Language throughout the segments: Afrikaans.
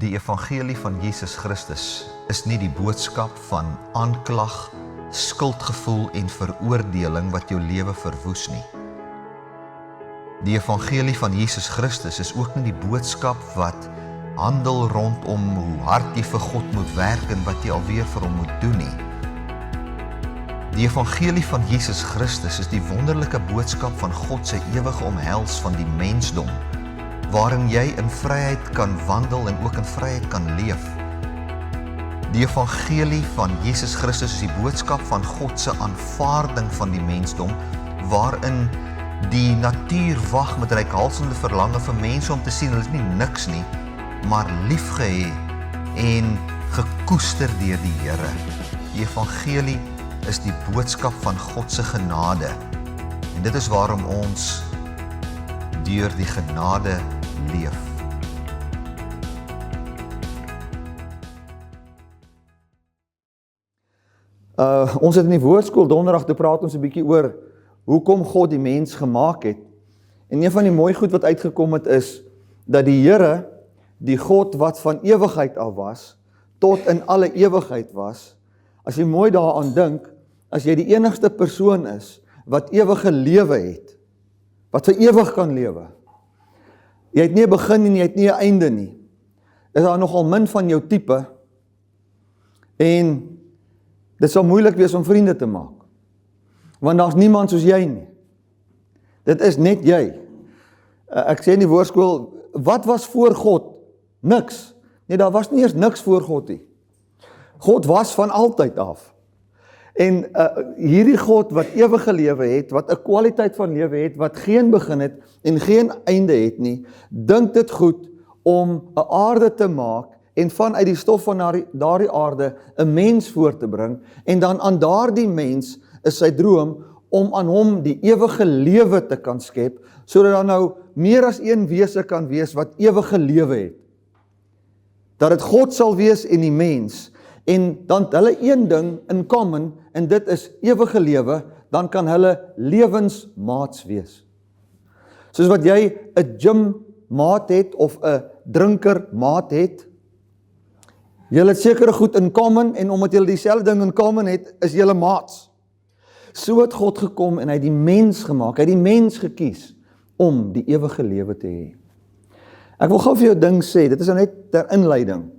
Die evangelie van Jesus Christus is nie die boodskap van aanklag, skuldgevoel en veroordeling wat jou lewe verwoes nie. Die evangelie van Jesus Christus is ook nie die boodskap wat handel rondom hoe hard jy vir God moet werk en wat jy alweer vir hom moet doen nie. Die evangelie van Jesus Christus is die wonderlike boodskap van God se ewige omhels van die mensdom, waarin jy in vryheid kan wandel en ook in vryheid kan leef. Die evangelie van Jesus Christus is die boodskap van God se aanvaarding van die mensdom, waarin die natuur wag met reikhalsende verlange vir mense om te sien, hulle is nie niks nie, maar liefgehê en gekoester deur die Here. Die evangelie is die boodskap van God se genade. En dit is waarom ons deur die genade leef. Ons het in die woordskool donderdag te praat ons 'n bietjie oor hoekom God die mens gemaak het. En een van die mooi goed wat uitgekom het is, dat die Here, die God wat van ewigheid af was, tot in alle ewigheid was, as jy mooi daaraan dink, as jy die enigste persoon is, wat ewige lewe het, wat vir ewig kan lewe, jy het nie 'n begin en jy het nie 'n einde nie, is daar nogal min van jou tipe, en dit sal moeilik wees om vriende te maak, want daar's niemand soos jy nie. Dit is net jy. Ek sê in die woordskool, wat was voor God? Niks. Nee, daar was nie eers niks voor God nie. God was van altyd af. En hierdie God wat ewige lewe het, wat 'n kwaliteit van lewe het, wat geen begin het en geen einde het nie, dink dit goed om 'n aarde te maak en vanuit die stof van daardie aarde 'n mens voor te bring, en dan aan daardie mens is sy droom om aan hom die ewige lewe te kan skep, sodat daar nou meer as een wese kan wees wat ewige lewe het. Dat dit God sal wees en die mens, en dan hulle een ding in common, en dit is ewige lewe, dan kan hulle lewensmaats wees. Soos wat jy 'n gymmaat het, of 'n drinkermaat het, julle het sekere goed in common, en omdat julle dieselfde ding in common het, is julle maats. So het God gekom en hy het die mens gemaak, hy het die mens gekies om die ewige lewe te hê. Ek wil gou vir jou ding sê, dit is nou net ter inleiding.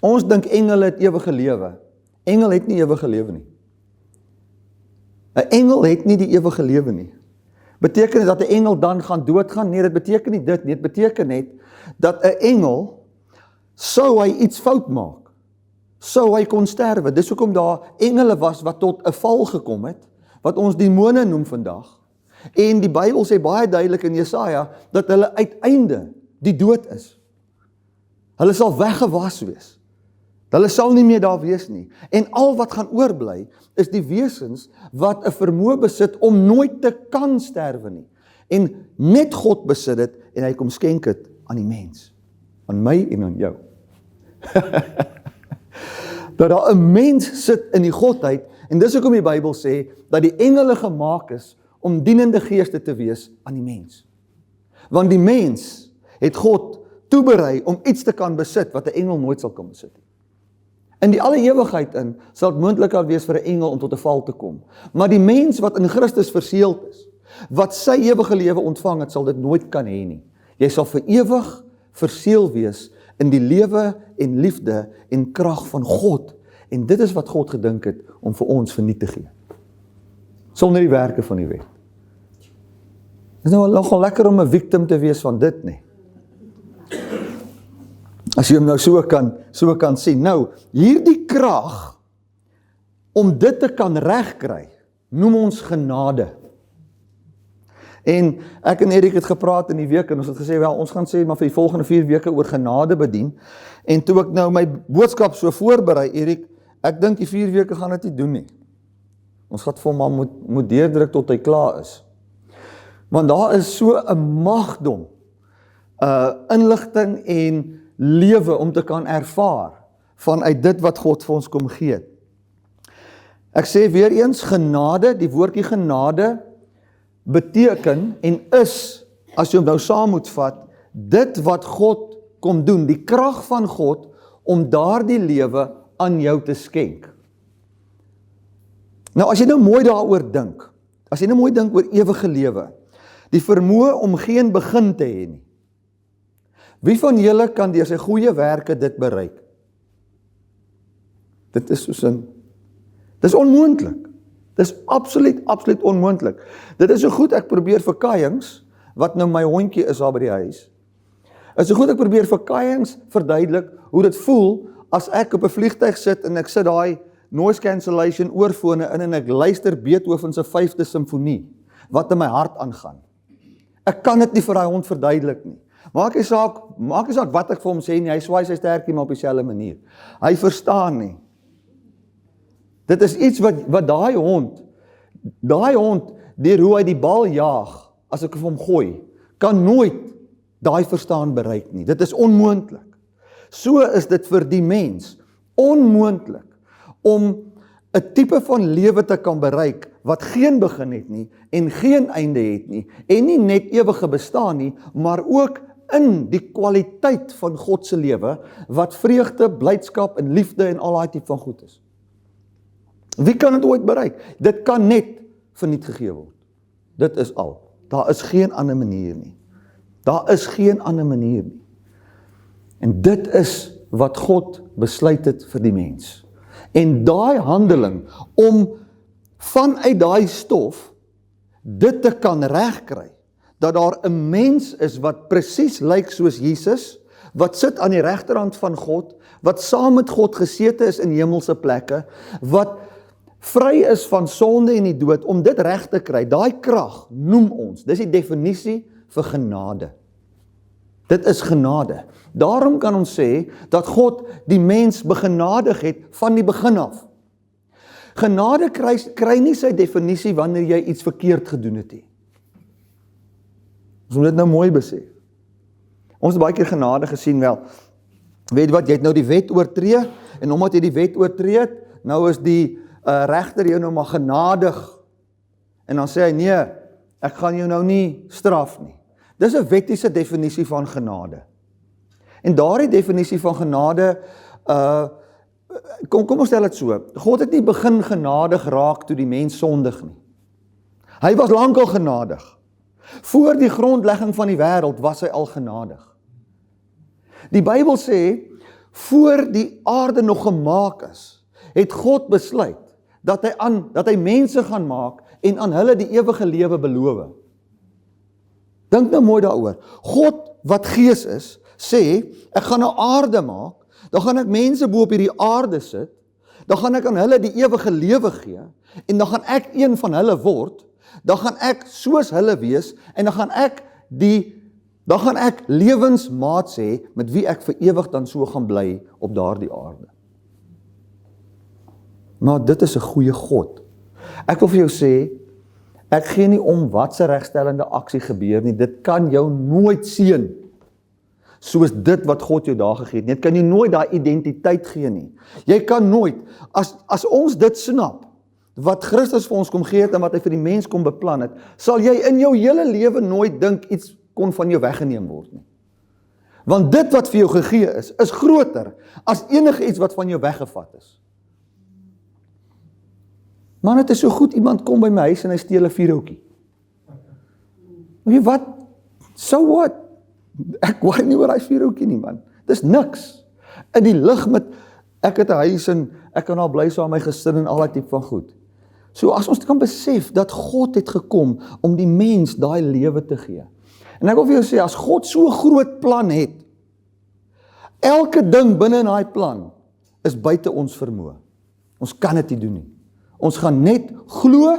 Ons dink engele het ewige lewe. Engel het nie ewige lewe nie. 'n Engel het nie die ewige lewe nie. Beteken dit dat 'n engel dan gaan doodgaan? Nee, dit beteken nie dit nie. Dit beteken net dat 'n engel, sou hy iets fout maak, sou hy kon sterwe. Dis hoekom daar engele was wat tot 'n val gekom het, wat ons demone noem vandag. En die Bybel sê baie duidelik in Jesaja, dat hulle uiteinde die dood is. Hulle sal weggewas wees. Hulle sal nie meer daar wees nie. En al wat gaan oorbly, is die wesens wat 'n vermoë besit om nooit te kan sterwe nie. En net God besit dit, en hy kom skenk dit aan die mens. Aan my en aan jou. Dat daar 'n mens sit in die Godheid, en dis hoekom die Bybel sê, dat die engele gemaak is, om dienende geeste te wees aan die mens. Want die mens het God toeberei om iets te kan besit, wat 'n engel nooit sal kan besit. In die alle ewigheid in, sal het moontlik wees vir 'n engel om tot 'n val te kom. Maar die mens wat in Christus verseeld is, wat sy ewige lewe ontvang het, sal dit nooit kan hê nie. Jy sal vir ewig verseël wees in die lewe en liefde en krag van God. En dit is wat God gedink het om vir ons verniet te gee. Sonder die werke van die wet. Dit is nou nogal lekker om 'n victim te wees van dit, nie? As jy hom nou so kan sien. Nou, hierdie krag om dit te kan regkry, noem ons genade. En ek en Erik het gepraat in die week, en ons het gesê, wel, ons gaan sê maar vir die volgende 4 weke oor genade bedien. En toe ek nou my boodskap so voorberei, Erik, ek dink die 4 weke gaan dit nie doen nie. Ons gaan vir hom maar moet deurdruk tot hy klaar is. Want daar is so 'n magdom, inligting en lewe om te kan ervaar vanuit dit wat God vir ons kom gee. Ek sê weer eens, genade, die woordjie genade beteken en is, as jy hom nou saam moet vat, dit wat God kom doen, die krag van God om daardie lewe aan jou te skenk. Nou as jy nou mooi daaroor dink, as jy nou mooi dink oor ewige lewe, die vermoë om geen begin te hê nie. Wie van julle kan deur sy goeie werke dit bereik? Dit is soos dit is onmoontlik. Dit is absoluut onmoontlik. Dit is so goed ek probeer vir Kayings, wat nou my hondjie is daar by die huis, is so goed ek probeer vir Kayings verduidelik hoe dit voel as ek op 'n vliegtuig sit en ek sit daai noise cancellation oorfone in en ek luister Beethoven se 5de simfonie, wat in my hart aangaan. Ek kan dit nie vir daai hond verduidelik nie. Maak nie saak wat ek vir hom sê nie, hy swaai sy stertjie maar op dieselfde manier. Hy verstaan nie. Dit is iets wat daai hond, deur hoe hy die bal jaag, as ek vir hom gooi, kan nooit daai verstaan bereik nie. Dit is onmoontlik. So is dit vir die mens onmoontlik om 'n tipe van lewe te kan bereik wat geen begin het nie en geen einde het nie en nie net ewige bestaan nie, maar ook in die kwaliteit van God se lewe wat vreugde, blydskap en liefde en al daai tipe van goed is. Wie kan dit ooit bereik? Dit kan net verniet gegee word. Dit is al. Daar is geen ander manier nie. Daar is geen ander manier nie. En dit is wat God besluit het vir die mens. En daai handeling om vanuit daai stof dit te kan regkry, dat daar 'n mens is wat presies lyk soos Jesus, wat sit aan die regterhand van God, wat saam met God gesete is in hemelse plekke, wat vry is van sonde en die dood, om dit reg te kry, daai krag noem ons, dis die definisie vir genade. Dit is genade. Daarom kan ons sê, dat God die mens begenadig het van die begin af. Genade kry nie sy definisie wanneer jy iets verkeerd gedoen het nie. Ons moet dit nou mooi besef. Ons het baie keer genade gesien, wel, weet wat, jy het nou die wet oortree, en omdat jy die wet oortree het, nou is die regter jou nou maar genadig, en dan sê hy, nee, ek gaan jou nou nie straf nie. Dis 'n wettiese definisie van genade. En daardie definisie van genade, kom ons stel dit so, God het nie begin genadig raak toe die mens sondig nie. Hy was lankal genadig. Voor die grondlegging van die wêreld was hy al genadig. Die Bybel sê, voor die aarde nog gemaak is, het God besluit, dat hy mense gaan maak, en aan hulle die ewige lewe beloof. Dink nou mooi daaroor. God, wat gees is, sê, ek gaan 'n aarde maak, dan gaan ek mense bo op hierdie aarde sit, dan gaan ek aan hulle die ewige lewe gee, en dan gaan ek een van hulle word, dan gaan ek soos hulle wees, en dan gaan ek lewensmaat sê, met wie ek vir ewig dan so gaan bly op daardie aarde. Maar dit is 'n goeie God. Ek wil vir jou sê, ek gee nie om wat se regstellende aksie gebeur nie, dit kan jou nooit seën, soos dit wat God jou daar gegee het nie. Dit kan jy nooit daai identiteit gee nie. Jy kan nooit, as ons dit snap, wat Christus vir ons kom gee het en wat hy vir die mens kom beplan het, sal jy in jou hele lewe nooit dink iets kon van jou weggeneem word nie. Want dit wat vir jou gegee is groter as enige iets wat van jou weggevat is. Man, het is so goed, iemand kom by my huis en hy steel 'n vuurhoutjie. Weet jy wat? So what? Ek worry nie oor daai vuurhoutjie nie, man. Dis niks. In die lig met, ek het 'n huis en ek kan al bly saam met my gesin en al daai tipe van goed. So as ons kan besef dat God het gekom om die mens daai lewe te gee. En ek wil vir jou sê, as God so groot plan het, elke ding binne in daai plan is buite ons vermoë. Ons kan dit nie doen nie. Ons gaan net glo,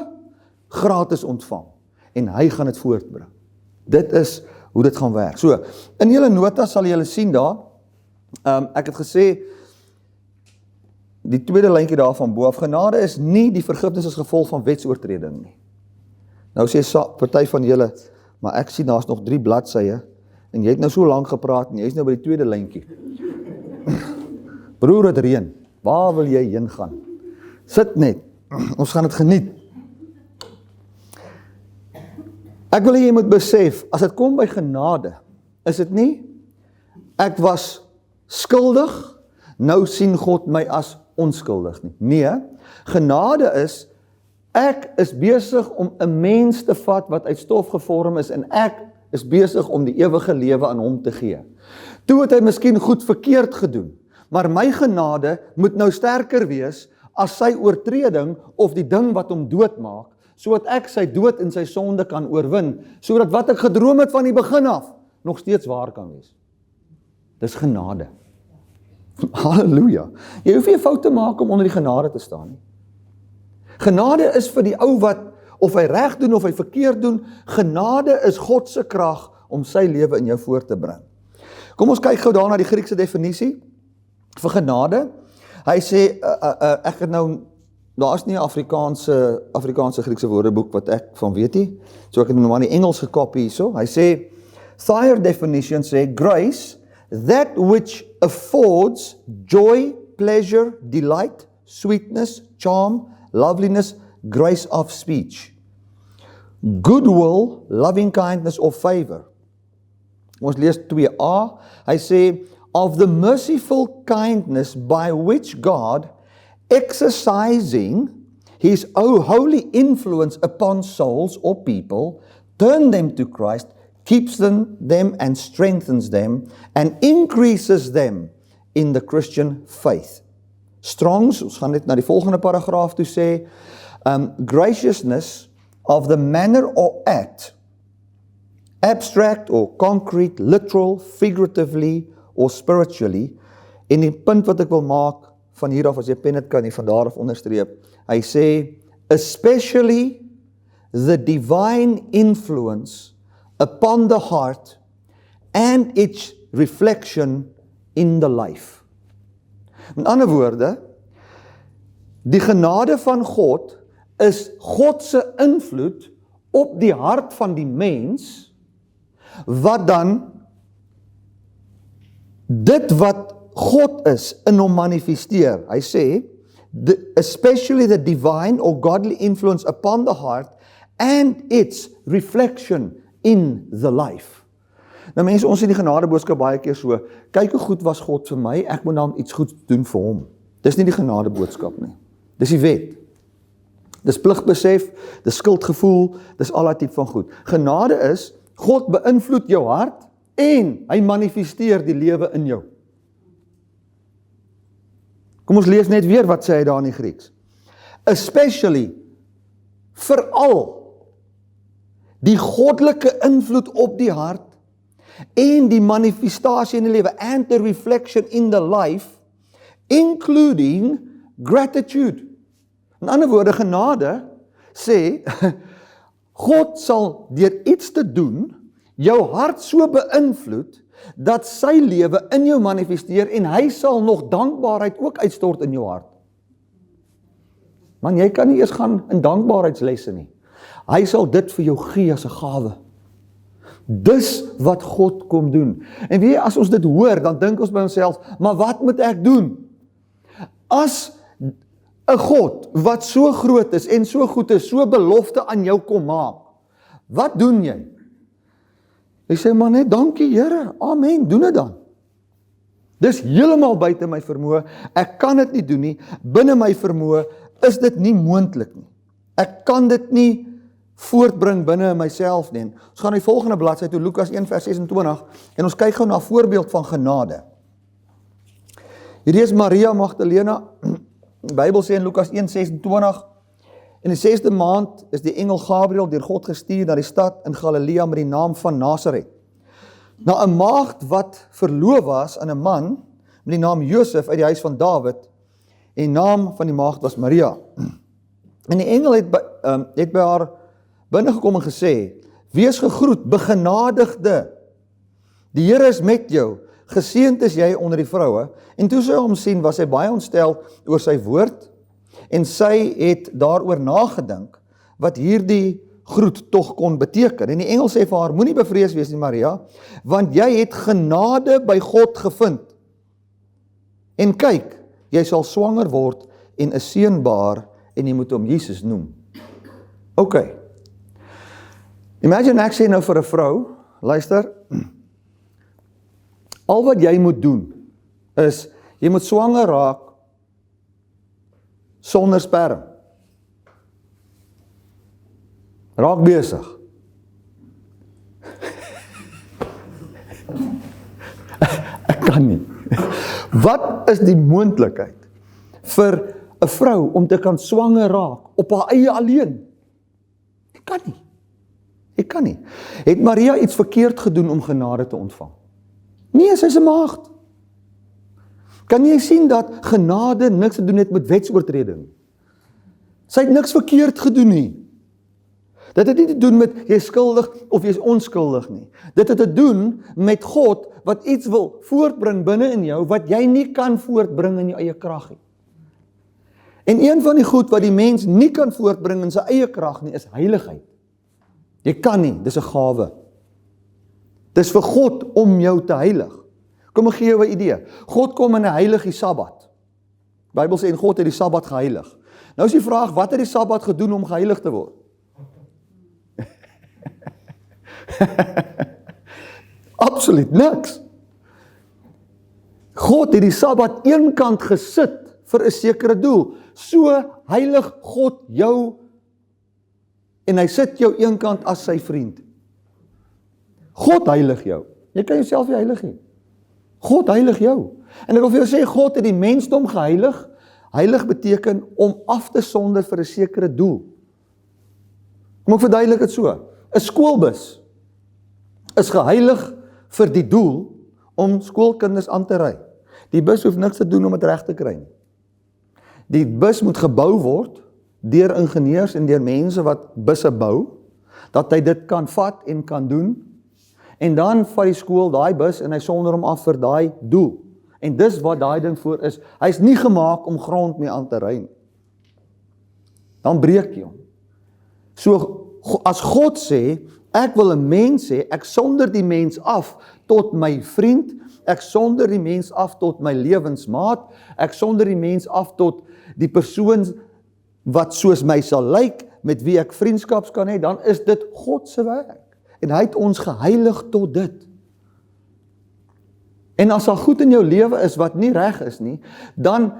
gratis ontvang, en hy gaan dit voortbring. Dit is hoe dit gaan werk. So, in julle nota sal julle sien daar, ek het gesê, die tweede lyntjie daar van bo af, genade is nie die vergifnis as gevolg van wetsoortreding nie. Nou sê party van julle, maar ek sien daar's nog 3 bladsye, en jy het nou so lank gepraat, en jy is nou by die tweede lyntjie. Broer, het reën, waar wil jy heen gaan? Sit net, ons gaan dit geniet. Ek wil hê jy moet besef, as dit kom by genade, is dit nie ek was skuldig, nou sien God my as onskuldig nie. Nee, genade is, ek is besig om 'n mens te vat wat uit stof gevorm is, en ek is besig om die ewige lewe aan hom te gee. Toe het hy miskien goed verkeerd gedoen, maar my genade moet nou sterker wees as sy oortreding of die ding wat hom doodmaak, sodat ek sy dood en sy sonde kan oorwin, sodat wat ek gedroom het van die begin af, nog steeds waar kan wees. Dis genade. Halleluja. Jy hoef nie 'n fout te maak om onder die genade te staan nie. Genade is vir die ou wat, of hy reg doen of hy verkeerd doen, genade is God se krag om sy lewe in jou voor te bring. Kom ons kyk gou daar na die Griekse definisie vir genade. Hy sê, ek het nou, daar is nie 'n Afrikaanse Griekse woordeboek wat ek van weet nie, so ek het nou maar die Engels gekopie hierso. Hy sê, Thayer definition sê, grace, that which affords joy, pleasure, delight, sweetness, charm, loveliness, grace of speech, goodwill, loving kindness or favor. Ons lees 2a, hy sê, of the merciful kindness by which God, exercising His holy influence upon souls or people, turn them to Christ, keeps them and strengthens them, and increases them in the Christian faith. Strong's, ons gaan net na die volgende paragraaf toe sê, graciousness of the manner or act, abstract or concrete, literal, figuratively or spiritually, en die punt wat ek wil maak, van hier af, as jy pen het kan, van daar af onderstreep, hy sê, especially the divine influence upon the heart and its reflection in the life. Met ander woorde, die genade van God is God se invloed op die hart van die mens, wat dan dit wat God is in hom manifesteer. Hy sê, especially the divine or godly influence upon the heart and its reflection in the life. Nou mense, ons sien die genadeboodskap baie keer so, kyk hoe goed was God vir my, ek moet dan iets goed doen vir hom. Dis nie die genadeboodskap nie. Dis die wet. Dis pligbesef, dis skuldgevoel, dis al daai tipe van goed. Genade is, God beïnvloed jou hart en hy manifesteer die lewe in jou. Kom ons lees net weer wat sê hy daar in die Grieks. Especially, veral, die goddelike invloed op die hart en die manifestasie in die lewe and the reflection in the life, including gratitude. In ander woorde, genade sê, God sal deur iets te doen, jou hart so beïnvloed, dat sy lewe in jou manifesteer, en hy sal nog dankbaarheid ook uitstort in jou hart. Man, jy kan nie eers gaan in dankbaarheidslesse nie. Hy sal dit vir jou gee as 'n gawe. Dis wat God kom doen. En weet jy, as ons dit hoor, dan dink ons by onsself, maar wat moet ek doen? As 'n God wat so groot is en so goed is, so belofte aan jou kom maak, wat doen jy? Jy sê maar net, dankie Here, amen, doen dit dan. Dis heeltemal buite my vermoë, ek kan dit nie doen nie, binne my vermoë is dit nie moontlik nie. Ek kan dit nie voortbring binne in myself nie. Ons gaan na die volgende bladsy toe, Lukas 1 vers 26, en ons kyk gou na 'n voorbeeld van genade. Hierdie is Maria Magdalena, die Bybel sê in Lukas 1:26, in die 6de maand is die engel Gabriël deur God gestuur na die stad in Galilea met die naam van Nasaret, na 'n maagd wat verloof was aan 'n man met die naam Josef uit die huis van Dawid, en die naam van die maagd was Maria. En die engel het by haar binnengekom en gesê, wees gegroet, begenadigde, die Here is met jou, geseënd is jy onder die vroue. En toe sy hom sien, was sy baie ontstel oor sy woord, en sy het daaroor nagedink, wat hierdie groet tog kon beteken. En die engel sê vir haar, moenie bevrees wees nie Maria, want jy het genade by God gevind. En kyk, jy sal swanger word en 'n seun baar, en jy moet hom Jesus noem. OK. Imagine ek sê nou vir 'n vrou, luister, Al wat jy moet doen, is, jy moet swanger raak, sonder sperm. Raak besig. Ek kan nie. Wat is die moontlikheid vir 'n vrou om te kan swanger raak op haar eie alleen? Ek kan nie. Ek kan nie. Het Maria iets verkeerd gedoen om genade te ontvang? Nee, sy is 'n maagd. Kan jy sien dat genade niks te doen het met wetsoortreding? Sy het niks verkeerd gedoen nie. Dit het nie te doen met jy is skuldig of jy is onskuldig nie. Dit het te doen met God wat iets wil voortbring binne in jou wat jy nie kan voortbring in jou eie krag nie. En een van die goed wat die mens nie kan voortbring in sy eie krag nie is heiligheid. Jy kan nie, dis 'n gawe. Dis vir God om jou te heilig. Kom ek gee jou 'n idee. God kom en hy heilig die Sabbat. Die Bybel sê en God het die Sabbat geheilig. Nou is die vraag, wat het die Sabbat gedoen om geheilig te word? Absoluut niks. God het die Sabbat eenkant gesit vir 'n sekere doel. So heilig God jou en hy sit jou eenkant as sy vriend. God heilig jou. Jy kan jouself nie heilig nie. God heilig jou. En ek wil vir jou sê, God het die mensdom geheilig. Heilig beteken om af te sonder vir 'n sekere doel. Kom ek verduidelik dit so. 'n Skoolbus is geheilig vir die doel om skoolkinders aan te ry. Die bus hoef niks te doen om dit reg te kry nie. Die bus moet gebou word deur ingenieurs en deur mense wat busse bou, dat hy dit kan vat en kan doen, en dan vat die skool daai bus en hy sonder hom af vir daai doel. En dis wat daai ding voor is. Hy's nie gemaak om grond mee aan te ry nie. Dan breek jy hom. So, as God sê, ek wil 'n mens hê, ek sonder die mens af tot my vriend, ek sonder die mens af tot my lewensmaat, ek sonder die mens af tot die persoon wat soos my sal lyk, met wie ek vriendskaps kan hê, dan is dit God se werk. En hy het ons geheilig tot dit. En as daar goed in jou lewe is wat nie reg is nie, dan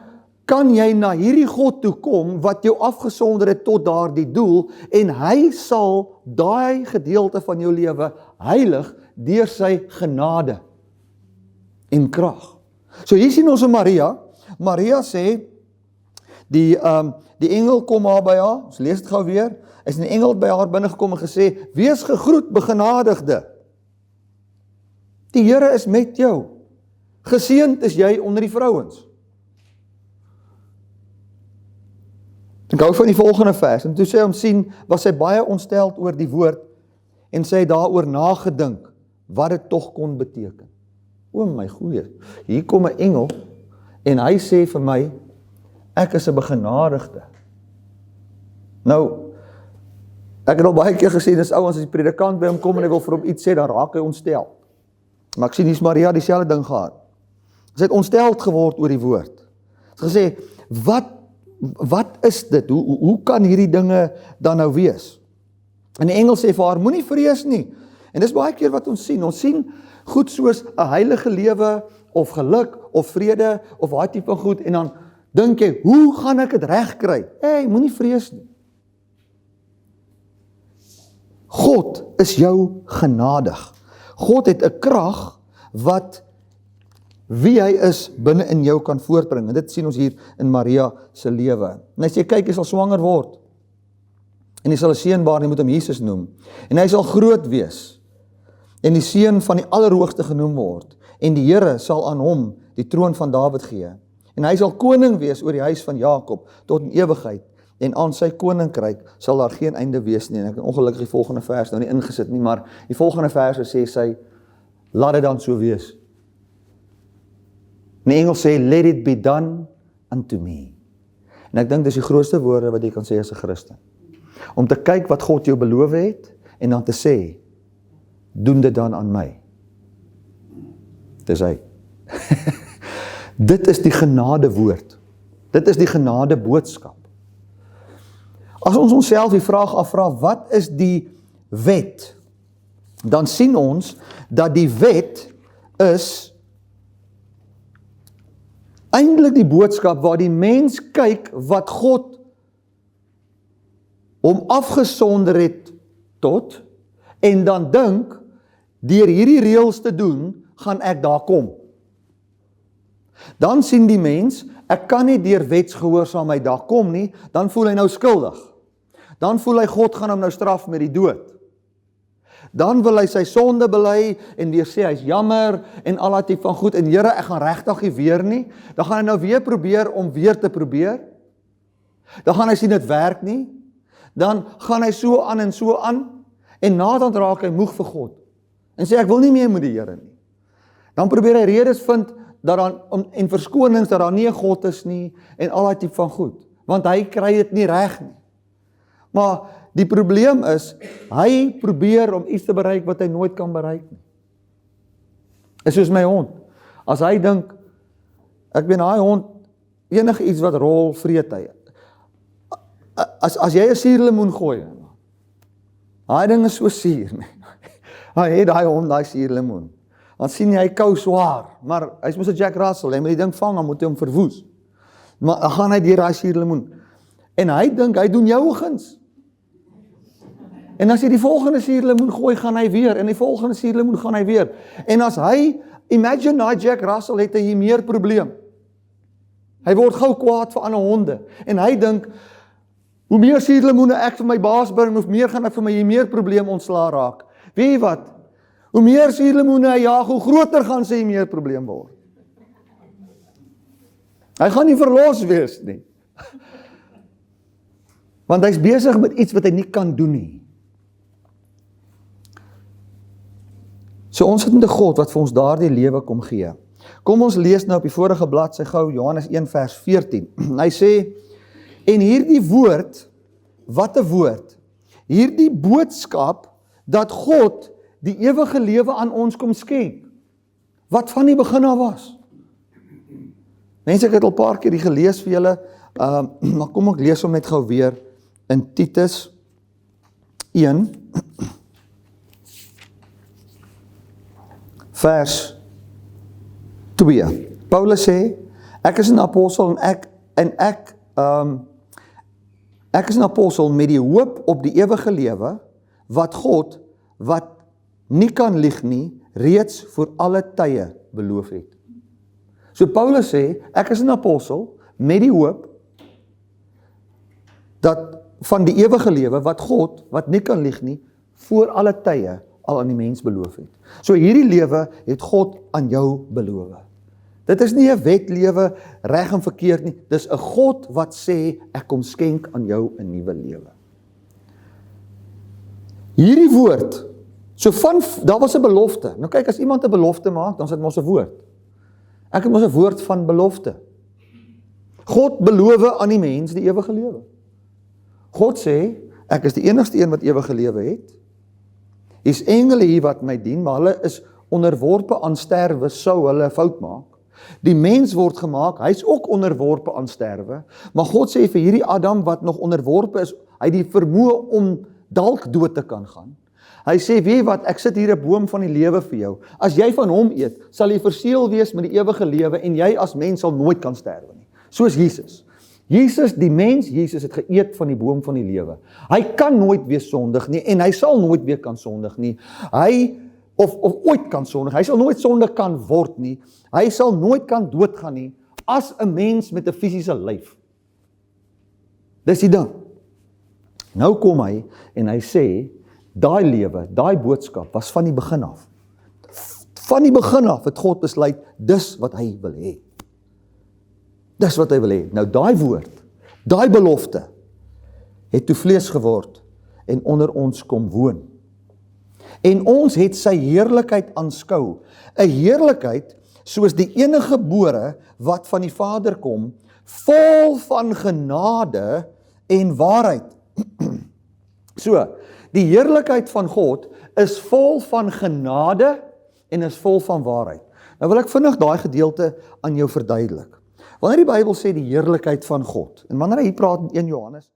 kan jy na hierdie God toe kom wat jou afgesonder het tot daardie doel en hy sal daai gedeelte van jou lewe heilig deur sy genade en krag. So hier sien ons in Maria. Maria sê die engel kom haar by haar. Ons lees dit gou weer. Is 'n engel by haar binne gekom en gesê: "Wees gegroet, begenadigde. Die Here is met jou. Geseënd is jy onder die vrouens." Ek hou van die volgende vers, en toe sy hom sien, was sy baie ontsteld oor die woord, en sy het daaroor nagedink, wat dit tog kon beteken. O my goeie, hier kom 'n engel, en hy sê vir my, ek is 'n begenadigde. Nou, ek het al baie keer gesê, dis ouens, as die predikant by hom kom, en hy wil vir hom iets sê, dan raak hy ontstel. Maar ek sien hier's Maria dieselfde ding gehad. Sy het ontsteld geword oor die woord. Sy gesê, wat is dit? Hoe kan hierdie dinge dan nou wees? En die engel sê vir haar, moenie vrees nie. En dis baie keer wat ons sien goed soos 'n heilige lewe, of geluk, of vrede, of daai tipe van goed, en dan dink jy, hoe gaan ek dit reg kry? Moenie vrees nie. God is jou genadig. God het 'n krag wat wie hy is binne in jou kan voortbring. En dit sien ons hier in Maria se lewe. En hy sê, kyk, hy sal swanger word. En hy sal 'n seun baar, hy moet hom Jesus noem. En hy sal groot wees. En die seun van die Allerhoogste genoem word. En die Here sal aan hom die troon van Dawid gee. En hy sal koning wees oor die huis van Jakob tot in ewigheid. En aan sy koninkryk sal daar geen einde wees nie. En ek het ongelukkig die volgende vers nou nie ingesit nie, maar die volgende verse sê sy, laat dit dan so wees. En die engel sê, let it be done unto me. En ek dink dis die grootste woorde wat jy kan sê as 'n Christen. Om te kyk wat God jou beloof het, en dan te sê, doen dit dan aan my. Dis hy. Dit is die genade woord. Dit is die genade boodskap. As ons onsself die vraag afvra, wat is die wet? Dan sien ons dat die wet is eintlik die boodskap waar die mens kyk wat God hom afgesonder het tot, en dan dink, deur hierdie reëls te doen, gaan ek daar kom. Dan sien die mens, ek kan nie deur wetsgehoorsaamheid daar kom nie, dan voel hy nou skuldig. Dan voel hy God gaan hom nou straf met die dood. Dan wil hy sy sonde bely en weer sê hy's jammer en al dat tipe van goed en Here, ek gaan regtig nie weer nie. Dan gaan hy nou weer probeer om weer te probeer. Dan gaan hy sien dit werk nie. Dan gaan hy so aan en naderhand raak hy moeg vir God en sê ek wil nie meer met die Here nie. Dan probeer hy redes vind en verskonings dat daar nie 'n God is nie en al dat tipe van goed, want hy kry dit nie reg nie. Maar die probleem is, hy probeer om iets te bereik wat hy nooit kan bereik nie. Is soos my hond. As hy dink, ek ben daai hond, enige iets wat rol, vreet hy. As jy 'n suurlemoen gooi, daai ding is so suur, nee. Hy het daai hond, daai suurlemoen. Dan sien jy, hy kou swaar, maar hy's mos 'n Jack Russell, hy moet die ding vang, dan moet hy hom verwoes. Maar dan gaan hy deur daai suurlemoen. En hy dink, hy doen jou 'n guns. En as jy die volgende suurlemoen gooi, gaan hy weer, en die volgende suurlemoen gaan hy weer. En as hy, imagine daai Jack Russell het hy meer probleem. Hy word gou kwaad vir ander honde. En hy dink, hoe meer suurlemoene ek vir my baas bring, hoe meer gaan ek vir my meer probleem ontslaa raak. Weet jy wat? Hoe meer suurlemoene hy jaag, hoe groter gaan sy meer probleem word. Hy gaan nie verlos wees nie. Want hy's besig met iets wat hy nie kan doen nie. So ons het 'n God wat vir ons daardie lewe kom gee. Kom ons lees nou op die vorige bladsy gou Johannes 1 vers 14. Hy sê, en hierdie woord, wat 'n woord? Hierdie boodskap dat God die ewige lewe aan ons kom skenk, wat van die begin af was. Mense, ek het al 'n paar keer die gelees vir julle, maar kom ek lees hom net gou weer in Titus 1 vers 2. Paulus sê, ek is 'n apostel en ek is 'n apostel met die hoop op die ewige lewe wat God, wat nie kan lieg nie, reeds vir alle tye beloof het. So Paulus sê, ek is 'n apostel met die hoop dat van die ewige lewe wat God, wat nie kan lieg nie, voor alle tye al aan die mens beloof het. So hierdie lewe het God aan jou beloof. Dit is nie 'n wetlewe, reg en verkeerd nie, dis 'n God wat sê, ek kom skenk aan jou 'n nuwe lewe. Hierdie woord, daar was 'n belofte. Nou kyk, as iemand 'n belofte maak, dan is dit mos 'n woord. Ek het mos 'n woord van belofte. God beloof aan die mens die ewige lewe. God sê, ek is die enigste een wat ewige lewe het. Hier's engele hier wat my dien, maar hulle is onderworpe aan sterwe, sou hulle fout maak. Die mens word gemaak, hy's ook onderworpe aan sterwe, maar God sê vir hierdie Adam wat nog onderworpe is, hy het die vermoë om dalk dood te kan gaan. Hy sê, weet wat, ek sit hier 'n boom van die lewe vir jou. As jy van hom eet, sal jy verseël wees met die ewige lewe en jy as mens sal nooit kan sterwe nie. Soos Jesus. Die mens Jesus het geëet van die boom van die lewe. Hy kan nooit weer sondig nie en hy sal nooit weer kan sondig nie. Hy of ooit kan sondig. Hy sal nooit sondig kan word nie. Hy sal nooit kan doodgaan nie as 'n mens met 'n fisiese lyf. Dis die ding. Nou kom hy en hy sê, daai lewe, daai boodskap was van die begin af. Van die begin af het God besluit, dis wat hy wil hê. Dis wat hy wil hê. Nou daai woord, daai belofte, het toe vlees geword en onder ons kom woon. En ons het sy heerlikheid aanskou. 'n Heerlikheid soos die enige gebore wat van die Vader kom, vol van genade en waarheid. So, die heerlikheid van God is vol van genade en is vol van waarheid. Nou wil ek vinnig daai gedeelte aan jou verduidelik. Wanneer die Bybel sê die heerlikheid van God, en wanneer hy praat in 1 Johannes